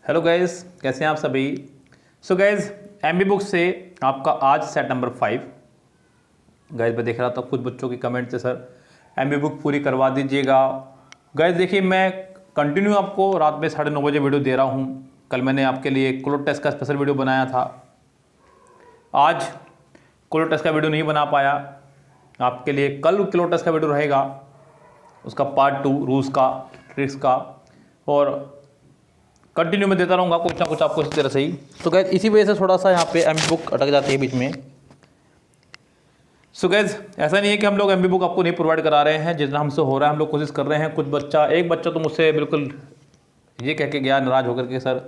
Hello guys, कैसे हैं आप सभी। सो गाइस, एमबी बुक से आपका आज सेट नंबर 5। गाइस मैं देख रहा था कुछ बच्चों के कमेंट से, सर एमबी बुक पूरी करवा दीजिएगा। गाइस देखिए, मैं कंटिन्यू आपको रात में 9:30 बजे वीडियो दे रहा हूँ। कल मैंने आपके लिए क्लोट टेस्ट का स्पेशल वीडियो बनाया था। आज क्लोट टेस्ट का वीडियो नहीं बना पाया आपके लिए। कल क्लोट टेस्ट का वीडियो रहेगा, उसका पार्ट 2 रूल्स का, ट्रिक्स का, और कंटिन्यू में देता रहूँगा कुछ ना कुछ आपको इसी तरह से ही। तो गैस इसी वजह से थोड़ा सा यहाँ पे एमबी बुक अटक जाती है बीच में। सो गैस ऐसा नहीं है कि हम लोग एमबी बुक आपको नहीं प्रोवाइड करा रहे हैं, जितना हमसे हो रहा है हम लोग कोशिश कर रहे हैं। एक बच्चा तो मुझसे बिल्कुल ये कह के गया नाराज़ होकर के, सर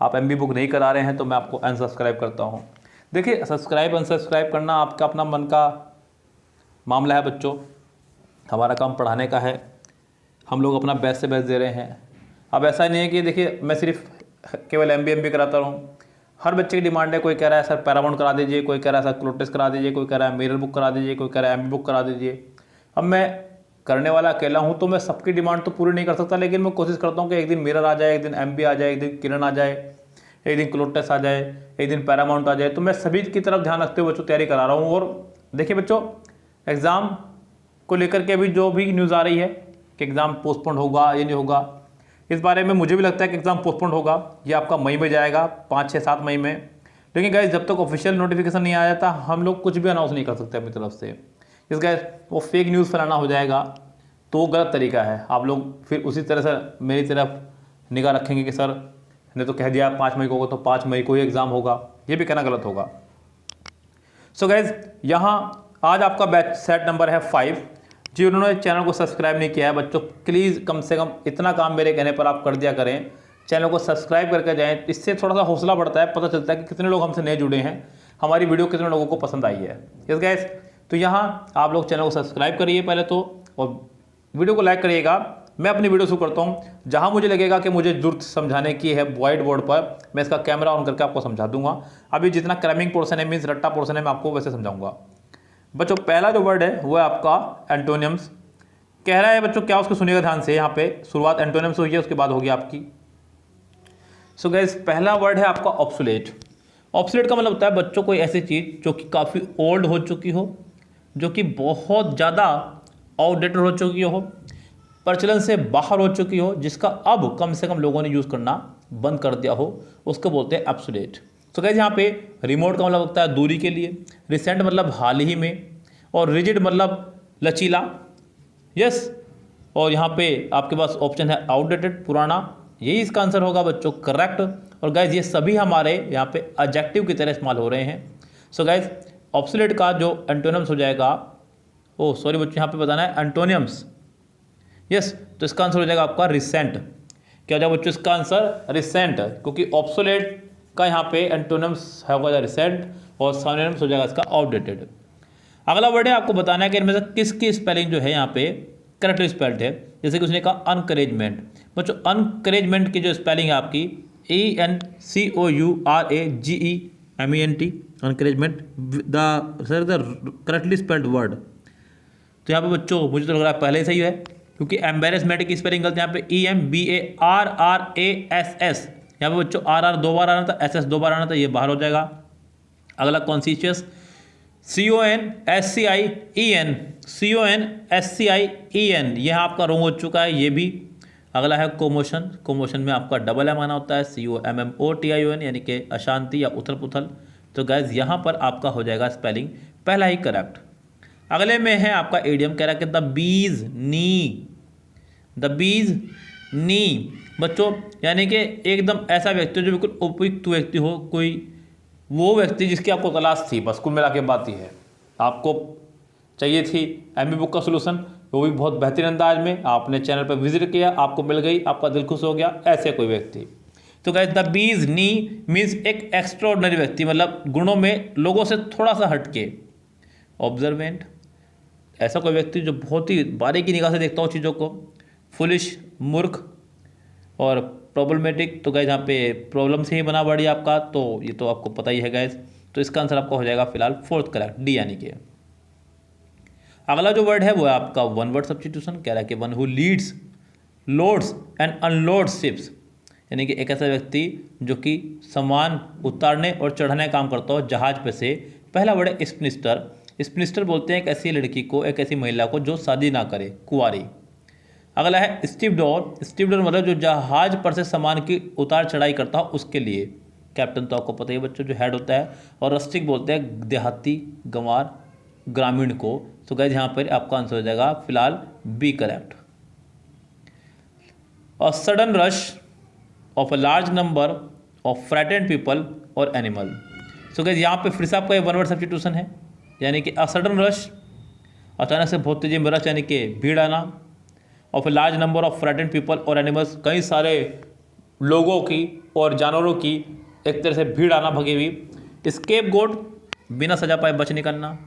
आप एमबी बुक नहीं करा रहे हैं तो मैं आपको अनसब्सक्राइब करता हूँ। देखिए, सब्सक्राइब अनसब्सक्राइब करना आपका अपना मन का मामला है बच्चों। हमारा काम पढ़ाने का है, हम लोग अपना बेस्ट से बेस्ट दे रहे हैं। अब ऐसा नहीं है कि देखिए मैं सिर्फ केवल एमबी कराता रहूँ। हर बच्चे की डिमांड है, कोई कह रहा है सर पैरामाउंट करा दीजिए, कोई कह रहा है सर क्लोट टेस्ट करा दीजिए, कोई कह रहा है मिरर बुक करा दीजिए, कोई कह रहा है एमबी बुक करा दीजिए। अब मैं करने वाला अकेला हूँ तो मैं सबकी डिमांड तो पूरी नहीं कर सकता, लेकिन मैं कोशिश करता हूँ कि एक दिन मिरर आ जाए, एक दिन एमबी आ जाए, एक दिन किरण आ जाए, एक दिन क्लोट टेस्ट आ जाए, एक दिन पैरामाउंट आ जाए। तो मैं सभी की तरफ ध्यान रखते हुए बच्चों तैयारी करा रहा हूँ। और देखिए बच्चों, एग्ज़ाम को लेकर के अभी जो भी न्यूज़ आ रही है कि एग्ज़ाम पोस्टपोन होगा, ये नहीं होगा, इस बारे में मुझे भी लगता है कि एग्ज़ाम पोस्टपोन होगा। ये आपका मई में जाएगा, 5, 6, 7 मई में। लेकिन गाइस जब तक ऑफिशियल नोटिफिकेशन नहीं आ जाता हम लोग कुछ भी अनाउंस नहीं कर सकते अपनी तरफ से। इस गाइस वो फेक न्यूज़ फैलाना हो जाएगा तो वो गलत तरीका है। आप लोग फिर उसी तरह से मेरी तरफ निगाह रखेंगे कि सर ने तो कह दिया 5 मई को होगा तो 5 मई को ही एग्ज़ाम होगा, ये भी कहना गलत होगा। सो गाइज यहाँ आज आपका बैच सेट नंबर है 5। जी उन्होंने चैनल को सब्सक्राइब नहीं किया है बच्चों, प्लीज़ कम से कम इतना काम मेरे कहने पर आप कर दिया करें, चैनल को सब्सक्राइब करके जाएं। इससे थोड़ा सा हौसला बढ़ता है, पता चलता है कि कितने लोग हमसे नए जुड़े हैं, हमारी वीडियो कितने लोगों को पसंद आई है। यस गाइस, तो यहाँ आप लोग चैनल को सब्सक्राइब करिए पहले तो, और वीडियो को लाइक करिएगा। मैं अपनी वीडियो शुरू करता हूँ। जहाँ मुझे लगेगा कि मुझे जरूरत समझाने की है वाइट बोर्ड पर, मैं इसका कैमरा ऑन करके आपको समझा दूंगा। अभी जितना क्रैमिंग पोर्सन है, मीन्स रट्टा पोर्सन है, मैं आपको वैसे समझाऊंगा। बच्चों पहला जो वर्ड है वो है आपका एंटोनियम्स। कह रहा है बच्चों क्या, उसको सुनिएगा ध्यान से। यहाँ पे शुरुआत एंटोनियम्स हुई है, उसके बाद होगी आपकी। सो गाइस पहला वर्ड है आपका ऑब्सोलेट। ऑब्सोलेट का मतलब होता है बच्चों कोई ऐसी चीज़ जो कि काफ़ी ओल्ड हो चुकी हो, जो कि बहुत ज़्यादा आउटडेटेड हो चुकी हो, प्रचलन से बाहर हो चुकी हो, जिसका अब कम से कम लोगों ने यूज़ करना बंद कर दिया हो, उसको बोलते हैं ऑब्सोलेट। तो गाइस यहाँ पे रिमोट का मतलब होता है दूरी के लिए, रिसेंट मतलब हाल ही में, और रिजिड मतलब लचीला। यस, और यहाँ पे आपके पास ऑप्शन है आउटडेटेड, पुराना, यही इसका आंसर होगा बच्चों, करेक्ट। और गाइज ये सभी हमारे यहाँ पे एडजेक्टिव की तरह इस्तेमाल हो रहे हैं। सो गाइज ऑब्सोलेट का जो एंटोनियम्स हो जाएगा, ओ सॉरी बच्चों यहाँ पे बताना है एंटोनियम्स। यस, तो इसका आंसर हो जाएगा आपका रिसेंट। क्या हो जाएगा बच्चों इसका आंसर? रिसेंट, क्योंकि ऑब्सोलेट का यहाँ पे एंटोनियम्स होगा रिसेंट, और सिनोनिम्स हो जाएगा इसका आउटडेटेड। अगला वर्ड है आपको बताना है कि इनमें से किसकी स्पेलिंग जो है यहाँ पे करेक्टली स्पेल्ड है। जैसे कि उसने कहा अनकरेजमेंट। बच्चों अनकरेजमेंट की जो स्पेलिंग है आपकी ENCOURAGEMENT, encouragement, the correctly spelled word. तो यहाँ पे बच्चों मुझे तो लग रहा है पहले ही सही है, क्योंकि एम्बेरसमेंट की स्पेलिंग गलत है। यहाँ पे EMBARRASS, यहाँ पे बच्चों RR 2 बार आना था, SS 2 बार आना था, ये बाहर हो जाएगा। अगला कॉन्सिशियस, CONSCIEN, यह आपका रॉन्ग हो चुका है ये भी। अगला है कोमोशन। कोमोशन में आपका डबल एम आना होता है, COMMOTION, यानी कि अशांति या उथल पुथल। तो गाइज यहाँ पर आपका हो जाएगा स्पेलिंग पहला ही करेक्ट। अगले में है आपका एडियम, कह रहा है कि द बीज नी। बच्चों यानी कि एकदम ऐसा व्यक्ति जो बिल्कुल उपयुक्त व्यक्ति हो, कोई वो व्यक्ति जिसकी आपको तलाश थी, बस कुल मिला के बात ही है। आपको चाहिए थी एमबी बुक का सोल्यूशन, वो भी बहुत बेहतरीन अंदाज में, आपने चैनल पर विजिट किया, आपको मिल गई, आपका दिल खुश हो गया, ऐसे कोई व्यक्ति। तो guys the bees knee means एक एक्स्ट्राऑर्डिनरी व्यक्ति, मतलब गुणों में लोगों से थोड़ा सा हटके। ऑब्जर्वेंट, ऐसा कोई व्यक्ति जो बहुत ही बारीकी निगाह से देखता हो चीज़ों को। फुलिश, मूर्ख, और प्रॉब्लमेटिक। तो गाइज यहाँ पे प्रॉब्लम से ही बना वर्ड आपका, तो ये तो आपको पता ही है गाइज। तो इसका आंसर आपका हो जाएगा फिलहाल फोर्थ करेक्ट, डी यानी कि। अगला जो वर्ड है वो है आपका वन वर्ड सब्स्टिट्यूशन। कह रहा है कि one who leads, loads and unloads ships, यानी कि एक ऐसा व्यक्ति जो कि सामान उतारने और चढ़ाने का काम करता हो जहाज पे से। पहला वर्ड है स्पिनिस्टर। स्पिनिस्टर बोलते हैं एक ऐसी लड़की को, एक ऐसी महिला को जो शादी ना करे, कुंवारी। अगला है स्टीवडोर। स्टीवडोर मतलब जो जहाज पर से सामान की उतार चढ़ाई करता हो उसके लिए। कैप्टन तो आपको पता ही है बच्चों, जो हेड होता है। और रस्टिक बोलते हैं देहाती, गंवार, ग्रामीण को। तो गाइस यहाँ पर आपका आंसर हो जाएगा फिलहाल B correct. A sudden rush of a large number of frightened people और एनिमल। सो गाइस यहाँ पे फिर से आपका वन वर्ड सब्स्टिट्यूशन है, यानी कि अ सडन रश, अचानक से बहुत तेजी में रश यानी कि भीड़ आना, of a large number of frightened people और एनिमल्स, कई सारे लोगों की और जानवरों की एक तरह से भीड़ आना भगी हुई। स्केप गोट, बिना सजा पाए बच निकलना,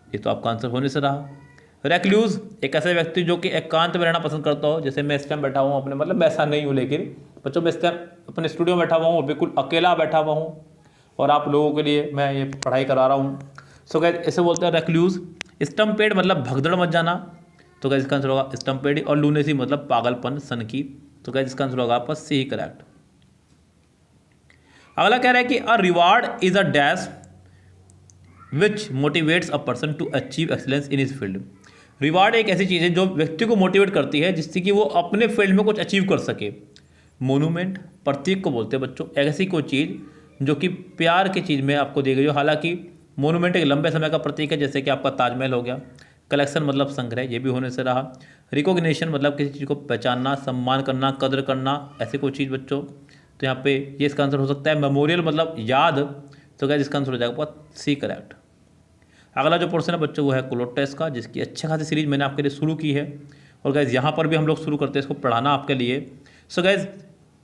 ये तो आपका आंसर होने से रहा। रेक्लूज, एक ऐसा व्यक्ति जो कि एकांत में रहना पसंद करता हो, जैसे मैं इस टाइम बैठा हुआ हूँ अपने, मतलब मैं ऐसा नहीं हूँ लेकिन बच्चों मैं इस टाइम अपने स्टूडियो में बैठा हुआ हूँ, बिल्कुल अकेला बैठा हुआ हूँ और आप लोगों के लिए मैं ये पढ़ाई करा रहा हूँ। सो गाइस ऐसे बोलते हैं रेक्लूज। स्टम्पेड मतलब भगदड़ मच जाना, तो गाइस इसका आंसर होगा स्टम्पेड। और लूनेसी मतलब पागलपन, सनकी, तो गाइस इसका आंसर होगा आपका सी करेक्ट। अगला कह रहा है कि a reward is a dash which motivates a person to achieve excellence in his field. Reward एक ऐसी चीज़ है जो व्यक्ति को मोटिवेट करती है जिससे कि वो अपने फील्ड में कुछ अचीव कर सके। मोनूमेंट, प्रतीक को बोलते हैं बच्चों, ऐसी कोई चीज़ जो कि प्यार की चीज़ में आपको दी गई हो। हालांकि मोनूमेंट एक लंबे समय का प्रतीक है, जैसे कि आपका ताजमहल हो गया। कलेक्शन मतलब संग्रह, ये भी होने से रहा। रिकॉग्निशन मतलब किसी चीज़ को पहचानना, सम्मान करना, कदर करना, ऐसी कोई चीज़ बच्चों, तो यहाँ पे ये इसका आंसर हो सकता है। मेमोरियल मतलब याद, तो क्या इसका आंसर हो जाएगा सी करेक्ट। अगला जो पोर्शन है बच्चों वो है क्लोटेस का, जिसकी अच्छी खासी सीरीज मैंने आपके लिए शुरू की है। और गैस यहाँ पर भी हम लोग शुरू करते हैं इसको पढ़ाना आपके लिए। सो गैस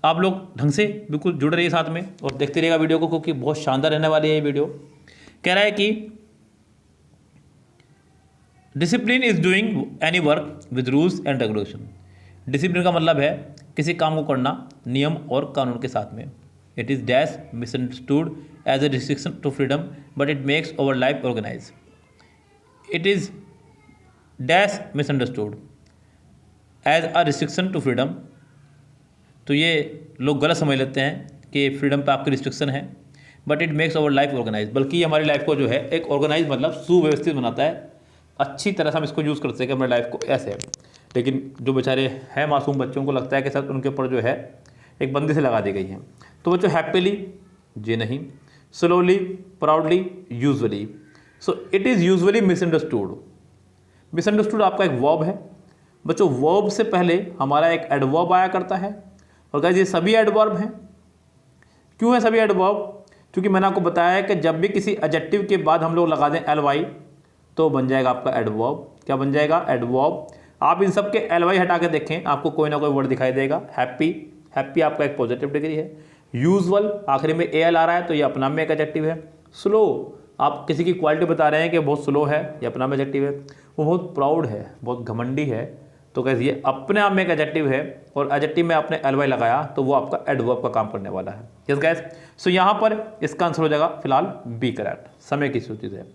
आप लोग ढंग से बिल्कुल जुड़ रहिए साथ में और देखते रहिएगा वीडियो को, क्योंकि बहुत शानदार रहने वाली है ये वीडियो। कह रहा है कि discipline is doing any work with rules and regulation. Discipline का मतलब है किसी काम को करना नियम और कानून के साथ में। It is dash misunderstood as a restriction to freedom but it makes over life organise. It is dash misunderstood as a restriction to freedom, तो ये लोग गलत समझ लेते हैं कि फ्रीडम पे आपकी रिस्ट्रिक्शन है। But it makes over life organise, बल्कि ये हमारी लाइफ को जो है एक ऑर्गेनाइज मतलब सुव्यवस्थित बनाता है। अच्छी तरह से हम इसको यूज़ करते हैं कि हमारी लाइफ को ऐसे है। लेकिन जो बेचारे हैं मासूम बच्चों को लगता है कि सर उनके ऊपर जो है एक बंदी से लगा दी गई है। तो बच्चों हैप्पीली, जी नहीं। Slowly, proudly, usually, so it is usually misunderstood. Misunderstood आपका एक वर्ब है बच्चों। वर्ब से पहले हमारा एक एडवर्ब आया करता है, और गाइस ये सभी एडवर्ब हैं। क्यों है सभी एडवर्ब? क्योंकि मैंने आपको बताया है कि जब भी किसी एडजेक्टिव के बाद हम लोग लगा दें एल तो बन जाएगा आपका एडवर्ब। क्या बन जाएगा? एडवर्ब। आप इन सब के एल हटा के देखें, आपको कोई ना कोई वर्ड दिखाई देगा। हैप्पी, हैप्पी आपका एक पॉजिटिव डिग्री है। यूजुअल, आखिरी में एल आ रहा है तो ये अपना में एक एडजेक्टिव है। स्लो, आप किसी की क्वालिटी बता रहे हैं कि बहुत स्लो है, ये अपना में एडजेक्टिव है। वो बहुत प्राउड है, बहुत घमंडी है, तो कैसे ये अपने आप में एक एडजेक्टिव है। और एडजेक्टिव में आपने एल लगाया तो वो आपका एडवर्ब का काम करने वाला है। यस गाइस, सो यहाँ पर इसका आंसर हो जाएगा फिलहाल बी करेक्ट। समय की सूची है।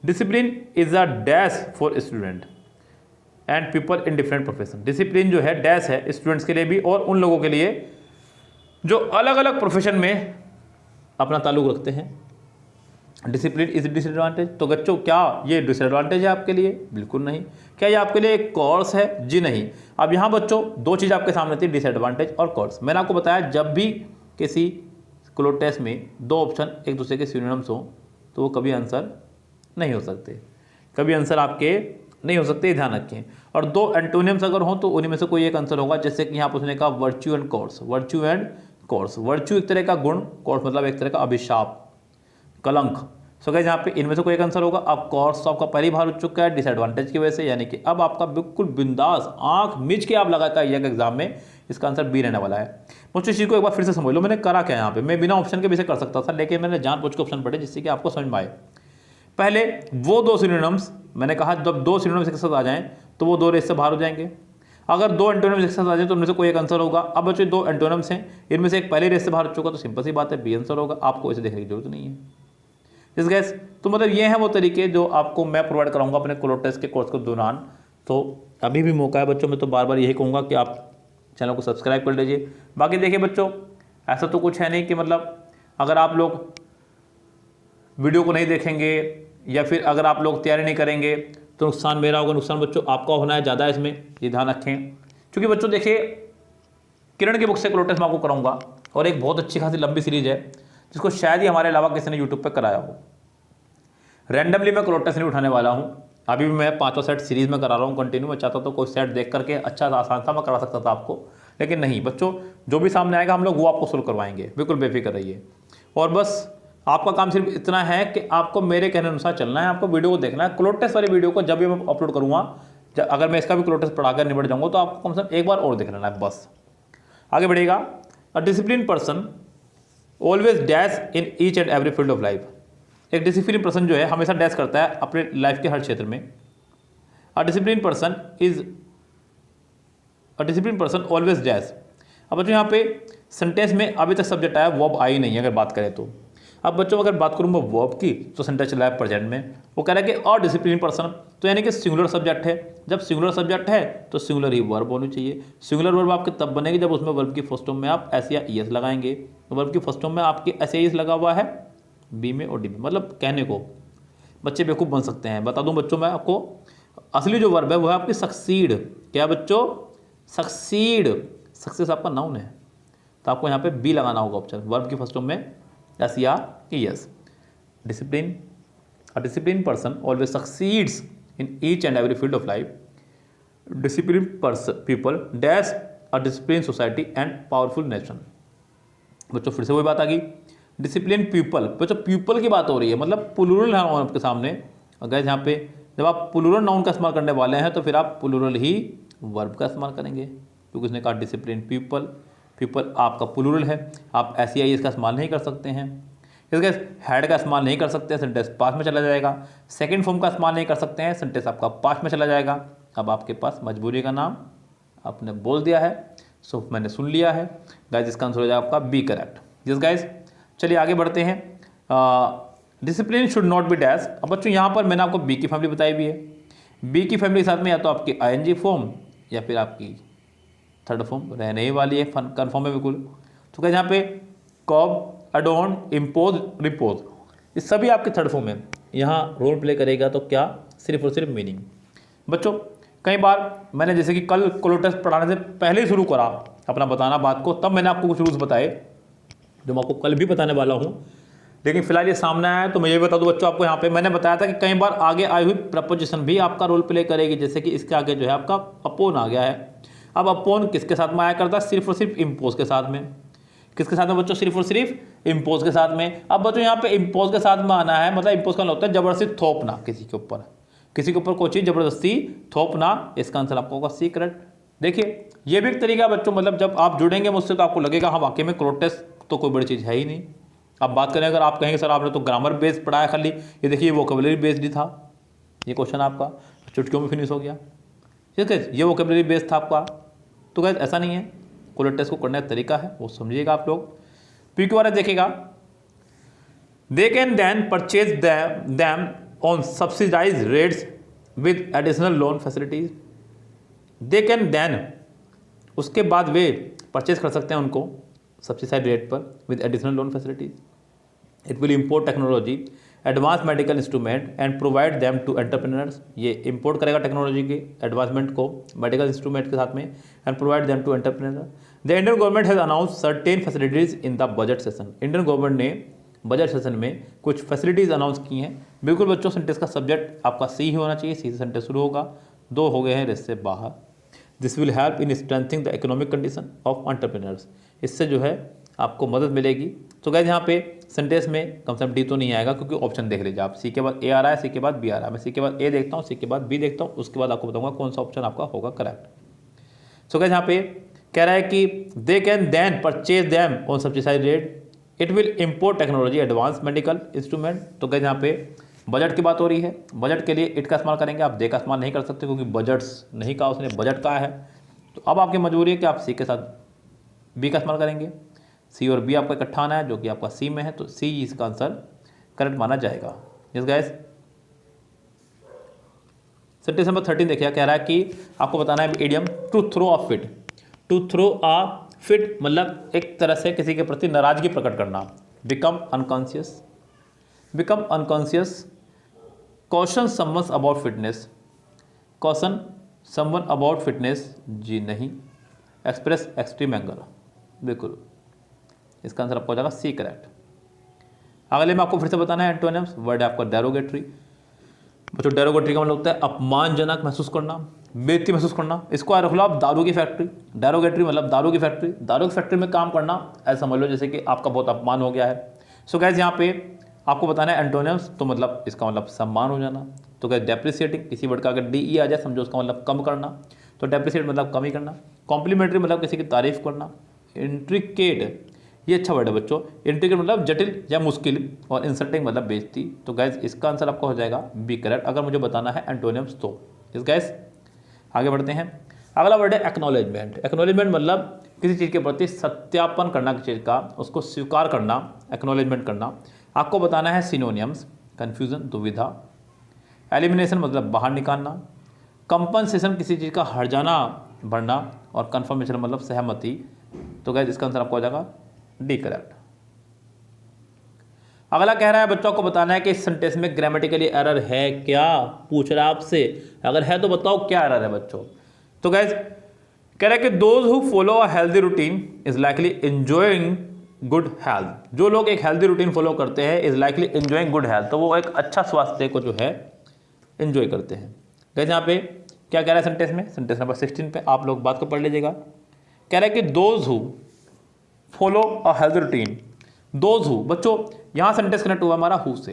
Discipline is a dash for student and people in different profession. Discipline जो है डैश है स्टूडेंट्स के लिए भी और उन लोगों के लिए जो अलग अलग प्रोफेशन में अपना ताल्लुक रखते हैं। डिसिप्लिन इज डिसएडवांटेज, तो बच्चों क्या ये डिसएडवांटेज है आपके लिए? बिल्कुल नहीं। क्या ये आपके लिए एक कोर्स है? जी नहीं। अब यहाँ बच्चों दो चीज़ आपके सामने थी, डिसएडवांटेज और कोर्स। मैंने आपको बताया जब भी किसी क्लोज टेस्ट में दो ऑप्शन एक दूसरे के सिनोनिम्स हों तो वो कभी आंसर नहीं हो सकते, कभी आंसर आपके नहीं हो सकते, ध्यान रखें। और दो एंटोनिम्स अगर हों तो उन्हीं में से कोई एक आंसर होगा। जैसे कि यहाँ पर उसने कहा virtue and course. Virtue and course, virtue एक तरह का गुण, कोर्स मतलब एक तरह का अभिशाप, कलंक। सो गाइस यहाँ पे इनमें से कोई एक आंसर होगा। अब कोर्स तो आपका पहली बार हो चुका है डिसएडवांटेज की वजह से, यानी कि अब आपका बिल्कुल बिंदास आंख मिच के आप लगाता है एक एग्जाम में, इसका आंसर बी रहने वाला है। मुझे इस चीज़ को एक बार फिर से समझ लो, मैंने करा क्या यहाँ पे। मैं बिना ऑप्शन के भी से कर सकता था, लेकिन मैंने जानबूझ के ऑप्शन पढ़े जिससे कि आपको समझ में आए। पहले वो दो सिनोनिम्स, मैंने कहा जब दो सिनोनिम्स एक साथ आ जाएं तो वो दो रेस से बाहर हो जाएंगे। अगर दो एंटोनिम्स एक साथ आ जाए तो उनमें से कोई एक आंसर होगा। अब बच्चों दो एंटोनिम्स हैं, इनमें से एक पहले रेस से बाहर हो चुका तो सिंपल सी बात है बी आंसर होगा। आपको इसे देखने की जरूरत नहीं है। इस गैस तो मतलब ये हैं वो तरीके जो आपको मैं प्रोवाइड कराऊंगा अपने क्लोज टेस्ट के कोर्स के दौरान। तो अभी भी मौका है बच्चों, मैं तो बार बार यही कहूँगा कि आप चैनल को सब्सक्राइब कर लीजिए। बाकी देखिए बच्चों, ऐसा तो कुछ है नहीं कि मतलब अगर आप लोग वीडियो को नहीं देखेंगे या फिर अगर आप लोग तैयारी नहीं करेंगे तो नुकसान मेरा होगा, नुकसान बच्चों आपका होना है ज़्यादा, इसमें ये ध्यान रखें। क्योंकि बच्चों देखिए, किरण की बुक से क्लोटेस्ट मैं आपको कराऊंगा और एक बहुत अच्छी खासी लंबी सीरीज है जिसको शायद ही हमारे अलावा किसी ने यूट्यूब पर कराया हो। रैंडमली मैं क्लोटेस्ट नहीं उठाने वाला हूँ, अभी भी मैं 5वां सेट सीरीज में करा रहा हूँ कंटिन्यू। मैं चाहता तो कोई सेट देख करके अच्छा सा आसान सा मैं करा सकता था आपको, लेकिन नहीं बच्चों, जो भी सामने आएगा हम लोग वो आपको सोल्व करवाएंगे, बिल्कुल बेफिक्र रहिए। और बस आपका काम सिर्फ इतना है कि आपको मेरे कहने अनुसार चलना है, आपको वीडियो को देखना है। क्लोटेस्ट वाली वीडियो को जब भी मैं अपलोड करूँगा, अगर मैं इसका भी क्लोटेस्ट पढ़ाकर निबट जाऊँगा तो आपको कम से कम एक बार और देख लेना है बस। आगे बढ़ेगा। अ discipline person always dash in each and every field of life. एक डिसिप्लिन पर्सन जो है हमेशा डैश करता है अपने लाइफ के हर क्षेत्र में। अ डिसिप्लिन पर्सन ऑलवेज डैश। अब बच्चों यहाँ पे सेंटेंस में अभी तक सब्जेक्ट आया, वर्ब आई नहीं है अगर बात करें तो। अब बच्चों अगर बात करूँ मैं वर्ब की तो सेंटेंस चला है प्रेजेंट में। वो कह रहा है कि अ डिसिप्लिन पर्सन, तो यानी कि सिंगुलर सब्जेक्ट है। जब सिंगुलर सब्जेक्ट है तो सिंगुलर ही वर्ब होनी चाहिए। सिंगुलर वर्ब आपके तब बनेगी जब उसमें वर्ब की फर्स्ट फॉर्म में आप एस या ईएस लगाएंगे। तो वर्ब की फर्स्ट फॉर्म में आपके एस या ईएस लगा हुआ है बी में और डी में। मतलब कहने को बच्चे बेवकूफ़ बन सकते हैं। बता दूं बच्चों, मैं आपको असली जो वर्ब है वो है आपकी सक्सीड। क्या बच्चों? सक्सीड। सक्सेस आपका नाउन है, तो आपको यहाँ पे बी लगाना होगा ऑप्शन। वर्ब की फर्स्ट फॉर्म में एस या ES. Discipline, a discipline person always succeeds in each and every field of life. Discipline people dash a discipline society and powerful nation. बच्चों फिर से वही बात आ गई, डिसिप्लिन पीपल। बच्चों पीपल की बात हो रही है, मतलब प्लूरल नाउन आपके सामने। अगर यहाँ पे जब आप प्लूरल नाउन का इस्तेमाल करने वाले हैं तो फिर आप प्लूरल ही वर्ब का इस्तेमाल करेंगे, क्योंकि उसने कहा डिसिप्लिन पीपल। पीपल आपका प्लूरल है, आप ऐसी आई इसका इस्तेमाल नहीं कर सकते हैं। इसके हेड का इस्तेमाल नहीं कर सकते हैं, सेंटेंस पास्ट में चला जाएगा। सेकंड फॉर्म का इस्तेमाल नहीं कर सकते हैं, सेंटेंस आपका पास्ट में चला जाएगा। अब आपके पास मजबूरी का नाम आपने बोल दिया है, सो मैंने सुन लिया है गाइज। इसका आंसर हो जाएगा आपका बी करेक्ट। यस गाइज, चलिए आगे बढ़ते हैं। Discipline should not be dash. अब बच्चों यहाँ पर मैंने आपको बी की फैमिली बताई भी है। बी की फैमिली के साथ में या तो आपकी आईएनजी फॉर्म या फिर आपकी थर्ड फॉर्म रहने ही वाली है, कन्फर्म है बिल्कुल। तो क्या यहाँ पे कॉब, अडोन, इम्पोज, रिपोज, ये सभी आपके थर्ड फॉर्म है। यहाँ रोल प्ले करेगा तो क्या? सिर्फ और सिर्फ मीनिंग। बच्चों कई बार मैंने जैसे कि कल क्लोटेस्ट पढ़ाने से पहले ही शुरू करा अपना बताना बात को, तब मैंने आपको कुछ रूल्स बताए जो मैं आपको कल भी बताने वाला हूँ। लेकिन फिलहाल ये सामने आया है तो मैं ये बता दूं बच्चों आपको। यहाँ पे मैंने बताया था कि कई बार आगे आई हुई प्रपोजिशन भी आपका रोल प्ले करेगी। जैसे कि इसके आगे जो है आपका अपोन आ गया है। अब अपोन किसके साथ में आया करता है? सिर्फ और सिर्फ इम्पोज के साथ में। किसके साथ में बच्चों? सिर्फ और सिर्फ इम्पोज के साथ में। अब बच्चों यहाँ पे इम्पोज के साथ में आना है, मतलब इम्पोज का होता है जबरदस्ती थोपना किसी के ऊपर, किसी के ऊपर कोई चीज़ जबरदस्ती थोपना। इसका आंसर आपको होगा सी करेक्ट। देखिए ये भी एक तरीका बच्चों, मतलब जब आप जुड़ेंगे मुझसे तो आपको लगेगा हाँ वाकई में क्लोटेस्ट तो कोई बड़ी चीज़ है ही नहीं। अब बात करें अगर आप कहेंगे सर आपने तो ग्रामर बेस्ड पढ़ाया खाली, ये देखिए वोकेबलरी बेस्ड ही था ये क्वेश्चन आपका, चुटकियों में फिनिश हो गया। ठीक है, ये वोकेबलरी बेस्ड था आपका। तो गाइस ऐसा नहीं है, क्लोटेस्ट को करने का तरीका है वो समझिएगा आप लोग। PQRS देखिएगा, they can then purchase them on subsidise rates with additional loan facilities. They can then, उसके बाद वे परचेज कर सकते हैं उनको सब्सिडाइज रेट पर with additional loan facilities. It will import technology, advance medical instrument and provide them to entrepreneurs. ये import करेगा टेक्नोलॉजी के एडवांसमेंट को मेडिकल इंस्ट्रूमेंट के साथ में, and provide them to entrepreneur. The Indian government has announce certain facilities in the budget session. Indian government ने budget session में कुछ फैसिलिटीज अनाउंस की हैं। बिल्कुल बच्चों सेंटेंस का सब्जेक्ट आपका सी ही होना चाहिए, सी से सेंटेंस शुरू होगा। 2 हो गए हैं इससे बाहर। This will help in strengthening the economic condition of entrepreneurs. इससे जो है आपको मदद मिलेगी। तो गाइस यहाँ पे सेंटेंस में कम से कम डी तो नहीं आएगा, क्योंकि ऑप्शन देख लीजिए आप, सी के बाद ए आ रहा है, सी के बाद बी आ रहा है। मैं सी के बाद ए देखता हूँ, सी के बाद बी देखता हूँ, उसके बाद आपको बताऊंगा कौन सा ऑप्शन आपका होगा करेक्ट। सो गाइस यहाँ पे कह रहा है कि they can then purchase them on subsidised rate, it will import technology, advance medical instrument. तो गाइस यहाँ पे बजट की बात हो रही है, बजट के लिए इट का इस्तेमाल करेंगे, आप दे का इस्तेमाल नहीं कर सकते क्योंकि बजट्स नहीं कहा उसने, बजट का है। तो अब आपकी मजबूरी है कि आप सी के साथ बी का इस्तेमाल करेंगे। सी और बी आपका इकट्ठा आना है जो कि आपका सी में है, तो सी इसका आंसर करेक्ट माना जाएगा। यस गाइस, सेंटेंस नंबर 13 देखिए, कह रहा है कि आपको बताना है idiom to throw a fit. To throw a fit मतलब एक तरह से किसी के प्रति नाराजगी प्रकट करना। Become unconscious, become unconscious, question someone about fitness, question someone about fitness, जी नहीं। एक्सप्रेस एक्सट्रीम एंगर, बिल्कुल इसका आंसर आपको हो जाएगा सी करेक्ट। अगले में आपको फिर से बताना है एंटोनिम्स। वर्ड है आपका डेरोगेटरी। बच्चों डेरोगेटरी का मतलब होता है अपमानजनक महसूस करना, बेइज्जती महसूस करना। इसको रख लो आप दारू की फैक्ट्री। डेरोगेटरी मतलब दारू की फैक्ट्री, दारू की फैक्ट्री में काम करना, ऐसा समझ लो जैसे कि आपका बहुत अपमान हो गया है। सो गाइस यहाँ पे आपको बताना है एंटोनिम्स, तो मतलब इसका मतलब सम्मान हो जाना। तो गाइस डेप्रिसिएटिंग, किसी वर्ड का अगर डी ई आ जाए समझो उसका मतलब कम करना, तो डेप्रिसिएट मतलब कम ही करना। कॉम्प्लीमेंट्री मतलब किसी की तारीफ करना। इंट्रिकेट, ये अच्छा वर्ड है बच्चों। इंट्रिकेट मतलब जटिल या मुश्किल, और इंसल्टिंग मतलब बेइज्जती। तो गाइस इसका आंसर आपका हो जाएगा बी करेक्ट, अगर मुझे बताना है एंटोनिम्स तो। इस गाइस आगे बढ़ते हैं। अगला वर्ड है एक्नॉलेजमेंट। एक्नॉलेजमेंट मतलब किसी चीज़ के प्रति सत्यापन करना, किसी चीज़ का उसको स्वीकार करना, एक्नॉलेजमेंट करना। आपको बताना है सिनोनियम्स। कन्फ्यूजन दुविधा, एलिमिनेशन मतलब बाहर निकालना, कंपनसेशन किसी चीज़ का हट जाना भरना, और कन्फर्मेशन मतलब सहमति। तो गाइस इसका आंसर आपको हो जाएगा डी करेक्ट। अगला कह रहा है बच्चों को बताना है कि इस सेंटेंस में ग्रामेटिकली एरर है क्या, पूछ रहा है आपसे। अगर है तो बताओ क्या एरर है बच्चों। तो गाइस कह रहा है कि those who follow a healthy routine is likely enjoying good health. जो लोग एक हेल्दी रूटीन फॉलो करते हैं is likely enjoying good health, तो वो एक अच्छा स्वास्थ्य को जो है एंजॉय करते हैं। गाइस यहाँ पे क्या कह रहा है सेंटेंस में, सेंटेंस नंबर 16 पे आप लोग बात को पढ़ लीजिएगा। कह रहा है कि those who follow a healthy routine, those who बच्चों यहाँ सेंटेंस कनेक्ट हुआ हमारा हु से।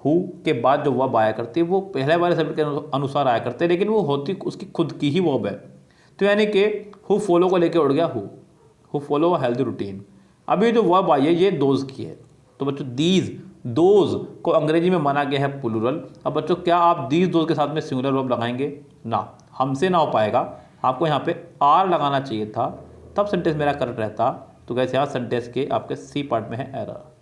हु के बाद जो वर्ब आया करती है वो पहले वाले शब्द के अनुसार आया करते हैं, लेकिन वो होती उसकी खुद की ही वर्ब है। तो यानी कि हु फॉलो को लेके उड़ गया who follow a healthy routine. अभी जो वर्ब आई है ये दोज की है। तो बच्चों दीज दोज को अंग्रेजी में माना गया है प्लूरल। अब बच्चों क्या आप दीज दोज के साथ में सिंगुलर वर्ब लगाएंगे ना, हमसे ना हो पाएगा। आपको यहाँ पे आर लगाना चाहिए था, तब सेंटेंस मेरा करेक्ट रहता। तो गैस यहाँ सेंटेंस के आपके सी पार्ट में है एरर।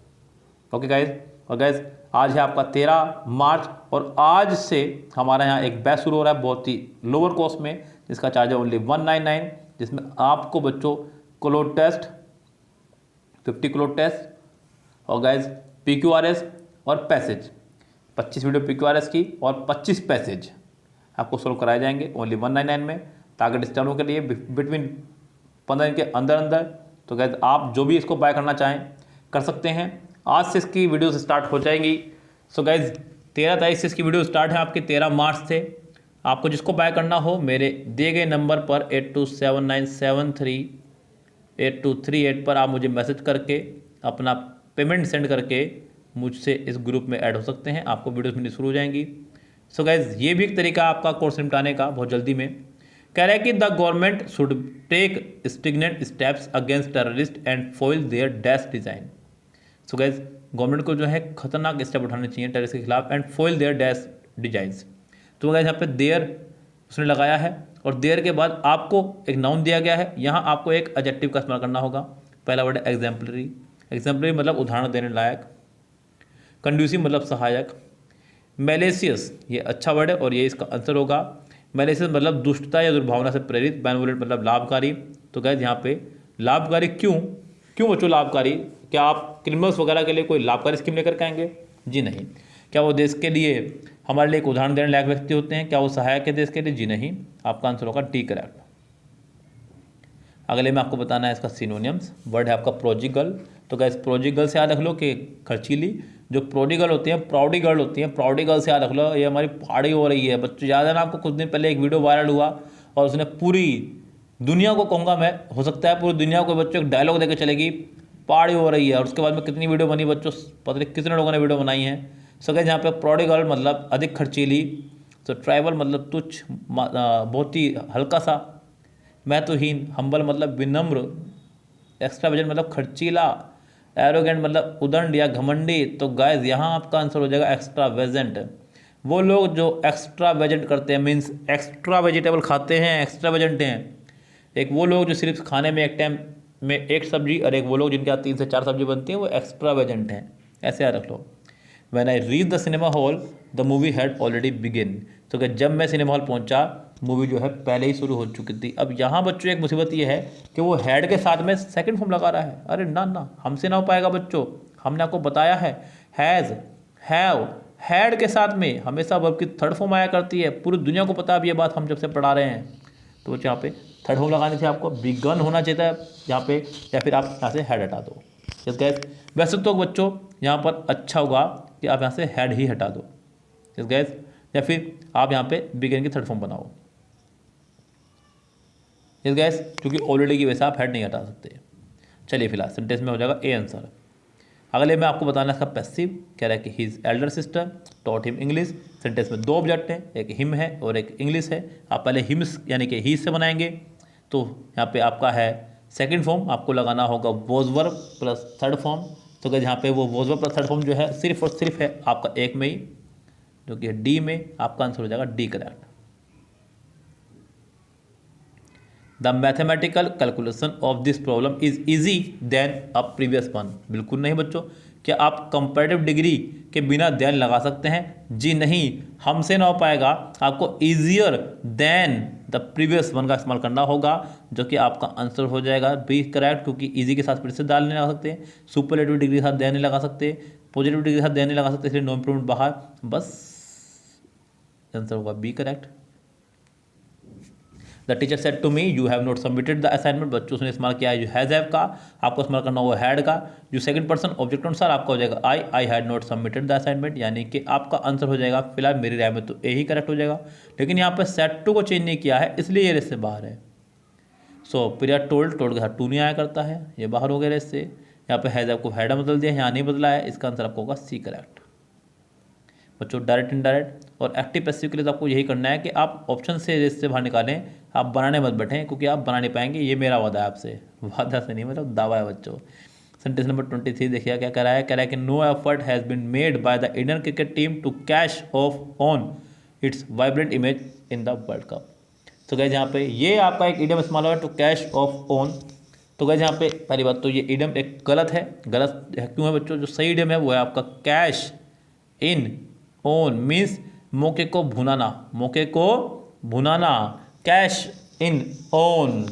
ओके गाइज, और गैस आज है आपका 13 मार्च, और आज से हमारा यहाँ एक बैच शुरू हो रहा है बहुत ही लोअर कॉस्ट में, जिसका चार्ज है ओनली 199, जिसमें आपको बच्चों क्लोड टेस्ट 50 क्लोड टेस्ट और गैस PQRS और पैसेज 25 वीडियो PQRS की और 25 पैसेज आपको सोल्व कराए जाएंगे ओनली 199 में। टारगेट स्टार्ट के लिए बिटवीन 15 दिन के अंदर अंदर। तो गैस आप जो भी इसको बाय करना चाहें कर सकते हैं। आज से इसकी वीडियोस स्टार्ट हो जाएंगी। सो गैस 13 तारीख से इसकी वीडियो स्टार्ट है आपकी 13 मार्च से। आपको जिसको बाय करना हो मेरे दिए गए नंबर पर 8279738238 पर आप मुझे मैसेज करके अपना पेमेंट सेंड करके मुझसे इस ग्रुप में ऐड हो सकते हैं। आपको वीडियोस मिलनी शुरू हो जाएंगी। सो गाइज ये भी एक तरीका आपका कोर्स निपटाने का बहुत जल्दी में। कह रहा है कि the government should take stringent steps against terrorist and foil their dash design. So guys government को जो है खतरनाक स्टेप उठाने चाहिए टेररिस्ट के खिलाफ and foil their dash designs. तो गाइज यहाँ पे देयर उसने लगाया है, और देयर के बाद आपको एक नाउन दिया गया है। यहाँ आपको एक एडजेक्टिव का इस्तेमाल करना होगा। पहला वर्ड है एग्जाम्पलरी। एग्जाम्पलरी मतलब उदाहरण देने लायक। कंड्यूसिव मतलब सहायक। मैलेसियस ये अच्छा वर्ड है और ये इसका आंसर होगा। मैलेसियस मतलब दुष्टता या दुर्भावना से प्रेरित। बेनवोलेंट मतलब लाभकारी। तो गाइस यहाँ पे लाभकारी क्यों बच्चों लाभकारी? क्या आप क्रिमिनल्स वगैरह के लिए कोई लाभकारी स्कीम लेकर के आएंगे? जी नहीं। क्या वो देश के लिए हमारे लिए एक उदाहरण देने लायक व्यक्ति होते हैं? क्या वो सहायक है देश के लिए? जी नहीं। आपका आंसर होगा डी करेक्ट। अगले में आपको बताना है इसका सिनोनियम्स। वर्ड है आपका प्रोजिगल। तो गाइस प्रोजिगल से याद रख लो कि खर्चीली। जो प्रोडिगल होती हैं प्राउडी गर्ल होती हैं, प्राउडी गर्ल से याद रख लो ये हमारी पहाड़ी हो रही है। बच्चों याद है ना आपको कुछ दिन पहले एक वीडियो वायरल हुआ और उसने पूरी दुनिया को कहूँगा मैं, हो सकता है पूरी दुनिया को बच्चों एक डायलॉग देकर चलेगी पहाड़ी हो रही है। और उसके बाद में कितनी वीडियो बनी बच्चों, पता नहीं कितने लोगों ने वीडियो बनाई है। सो गाइस यहाँ पे प्रोडिगल मतलब अधिक खर्चीली। तो ट्राइबल मतलब तुच्छ, बहुत ही हल्का सा। महत्वहीन। हम्बल मतलब विनम्र। एक्स्ट्रा वेजेंट मतलब खर्चीला। एरोगेंट मतलब उदंड या घमंडी। तो गाइस यहाँ आपका आंसर हो जाएगा एक्स्ट्रा वेजेंट। वो लोग जो एक्स्ट्रा वेजेंट करते हैं मीन्स एक्स्ट्रा वेजिटेबल खाते हैं, एक्स्ट्रा वेजेंट हैं। एक वो लोग जो सिर्फ खाने में एक टाइम में एक सब्जी, और एक वो लोग जिनके यहाँ 3 से 4 सब्जी बनती हैं वो एक्स्ट्रा वेजेंट हैं। ऐसे याद रख लो। When I reach the cinema hall the movie had already begin. तो जब मैं सिनेमा हॉल पहुँचा मूवी जो है पहले ही शुरू हो चुकी थी। अब यहाँ बच्चों एक मुसीबत ये है कि वो हैड के साथ में सेकंड फॉर्म लगा रहा है। अरे ना ना, हमसे ना हो पाएगा बच्चों, हमने आपको बताया है हैज़, हैव, हैड के साथ में हमेशा वर्ब की थर्ड फॉर्म आया करती है। पूरी दुनिया को पता है, अब ये बात हम जब से पढ़ा रहे हैं। तो बच्चों यहाँ पे थर्ड फॉर्म लगानी थी आपको, बिगन होना चाहिए था यहाँ पे, या फिर आप यहाँ से हैड हटा दो। यस गाइस, वैसे तो बच्चों यहाँ पर अच्छा होगा कि आप यहाँ से हैड ही हटा दो। यस गाइस, या फिर आप यहाँ पे बिगन की थर्ड फॉर्म बनाओ। यस गाइस, क्योंकि ऑलरेडी की वजह से आप हेड नहीं हटा सकते। चलिए फिलहाल सेंटेंस में हो जाएगा ए आंसर। अगले में आपको बताना इसका पैसिव, कह रहा है कि his Elder sister taught him English. Sentence में दो ऑब्जेक्ट हैं, एक हिम है और एक इंग्लिश है। आप पहले हिम्स यानी कि ही से बनाएंगे, तो यहाँ पे आपका है सेकंड फॉर्म, आपको लगाना होगा was verb plus third form. तो क्या यहाँ पे वो was verb plus third form जो है सिर्फ और सिर्फ है आपका एक में ही, जो कि डी में। आपका आंसर हो जाएगा D correct. The mathematical calculation of this problem is easy then a previous one. बिल्कुल नहीं बच्चों, क्या आप कंपैरेटिव डिग्री के बिना देन लगा सकते हैं? जी नहीं, हमसे ना हो पाएगा। आपको easier than the previous one का इस्तेमाल करना होगा, जो कि आपका आंसर हो जाएगा बी करेक्ट, क्योंकि ईजी के साथ फिर से दाल नहीं लगा सकते, सुपरलेटिव डिग्री के साथ देन नहीं लगा सकते, पॉजिटिव डिग्री के साथ देन नहीं लगा सकते, इसलिए नो इम्प्रूवमेंट बाहर। बस आंसर होगा B correct. The teacher said to me you have not submitted the assignment. बच्चों ने इस्तेमाल किया है जो हैज़ हैव का, आपको इस्तेमाल करना होगा हैड का। जो सेकंड पर्सन ऑब्जेक्ट अनुसार आपका हो जाएगा I had not submitted the assignment, यानी कि आपका आंसर हो जाएगा फिलहाल मेरी राय में तो ए ही करेक्ट हो जाएगा। लेकिन यहाँ पर सेट टू को चेंज नहीं किया है, इसलिए ये रेस से बाहर है। सो प्रिया टोल्ड, टोल्ड के साथ टू नहीं आया करता है, ये बाहर हो गया रेस से। यहाँ पे हैज़ आपको हैड बदल दिया, यहाँ नहीं बदला है, इसका आंसर आपको होगा सी करेक्ट। बच्चों डायरेक्ट इनडायरेक्ट और एक्टिव पैसिव के लिए तो आपको यही करना है कि आप ऑप्शन से रेस से बाहर निकालें, आप बनाने मत बैठें, क्योंकि आप बना नहीं पाएंगे। ये मेरा वादा है आपसे, वादा से नहीं मतलब दावा है बच्चों। सेंटेंस नंबर 23 देखिए क्या कह रहा है। कह रहा है कि no effort has been made by the Indian cricket team to cash off on its vibrant image in the world cup. तो गैस यहाँ पे ये आपका एक इडियम इस्तेमाल हुआ है, टू कैश ऑफ ऑन। तो गैस यहाँ पे पहली बात तो ये इडियम एक गलत है। गलत क्यों है बच्चों? जो सही इडियम है वो है आपका कैश इन ऑन, मीन्स मौके को भुनाना, मौके को भुनाना, कैश इन ऑन।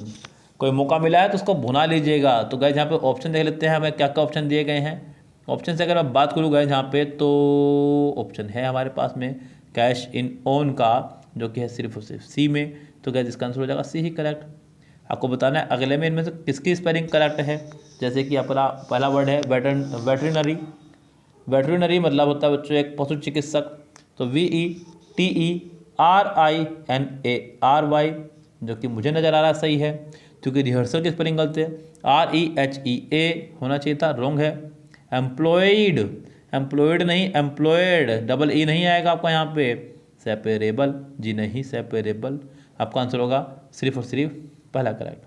कोई मौका मिला है तो उसको भुना लीजिएगा। तो गाइस यहाँ पे ऑप्शन देख लेते हैं हमें क्या क्या ऑप्शन दिए गए हैं। ऑप्शन से अगर मैं बात करूँ गाइस यहाँ पे, तो ऑप्शन है हमारे पास में कैश इन ऑन का, जो कि है सिर्फ और सिर्फ सी में। तो गाइस इसका आंसर हो जाएगा सी ही करेक्ट। आपको बताना है अगले में इनमें से किसकी स्पेलिंग करेक्ट है। जैसे कि अपना पहला वर्ड है वेटरिनरी। वेटरिनरी मतलब होता है बच्चों एक पशु चिकित्सक। तो VETERINARY, जो कि मुझे नज़र आ रहा सही है, क्योंकि रिहर्सल की स्पेलिंग गलत है। REHEA होना चाहिए था, रॉन्ग है। एम्प्लॉयड, एम्प्लॉयड नहीं एम्प्लॉयड, डबल ई नहीं आएगा आपका यहाँ पे। सेपरेबल, जी नहीं सेपरेबल। आपका आंसर होगा सिर्फ और सिर्फ पहला करेक्ट।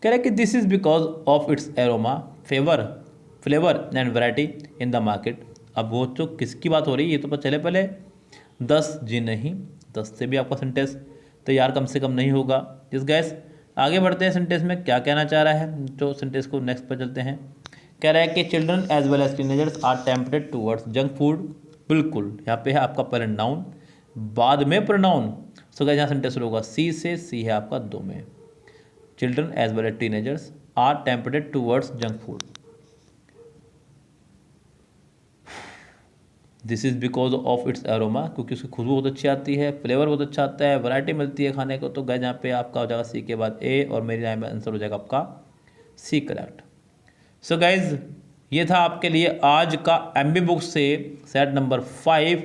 कह रहा है कि this is because of its aroma, flavour and variety in the market. अब वो तो किसकी बात हो रही है ये तो पता चले पहले। 10, जी नहीं, 10 से भी आपका सेंटेंस तैयार कम से कम नहीं होगा। जिस गैस आगे बढ़ते हैं सेंटेंस में क्या कहना चाह रहा है, जो सेंटेंस को नेक्स्ट पर चलते हैं। कह रहा है कि children as well as teenagers are tempted towards junk food. बिल्कुल, यहाँ पे है आपका पहले नाउन बाद में प्रोनाउन। सो गैस यहाँ सेंटेंस होगा सी से, सी है आपका 2 में। Children as well as teenagers are tempted towards junk food. This is because of its aroma, क्योंकि उसकी खुशबू बहुत अच्छी आती है, फ्लेवर बहुत अच्छा आता है, वैरायटी मिलती है खाने को। तो गाइस यहाँ पे आपका हो जाएगा सी के बाद ए, और मेरी राय में आंसर हो जाएगा आपका सी करेक्ट। सो गाइज ये था आपके लिए आज का MB बुक से सेट नंबर 5,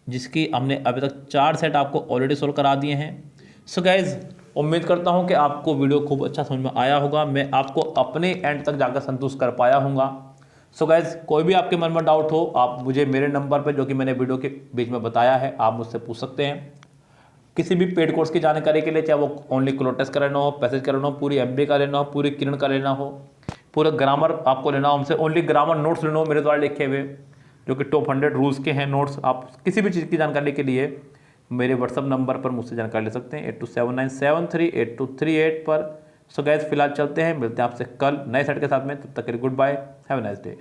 जिसकी हमने अभी तक 4 सेट आपको ऑलरेडी सोल्व करा दिए हैं। सो गाइज उम्मीद करता हूँ कि आपको वीडियो खूब अच्छा समझ में आया होगा, मैं आपको अपने एंड तक जाकर संतुष्ट कर पाया हूँगा। सो गाइज कोई भी आपके मन में डाउट हो, आप मुझे मेरे नंबर पर जो कि मैंने वीडियो के बीच में बताया है, आप मुझसे पूछ सकते हैं। किसी भी पेड कोर्स की जानकारी के लिए, चाहे वो ओनली क्लो टेस्ट का लेना हो, पैसेज का लेना हो, पूरी MBA का लेना हो, पूरी किरण का लेना हो, पूरा ग्रामर आपको लेना हो हमसे, ओनली ग्रामर नोट्स लेना हो मेरे द्वारा लिखे हुए, जो कि टॉप 100 रूल्स के हैं नोट्स, आप किसी भी चीज़ की जानकारी के लिए मेरे व्हाट्सअप नंबर पर मुझसे जानकारी ले सकते हैं 8279738238 पर। सो गाइज फिलहाल चलते हैं, मिलते हैं आपसे कल नए सेट के साथ में। तब तक के लिए goodbye, have a nice day.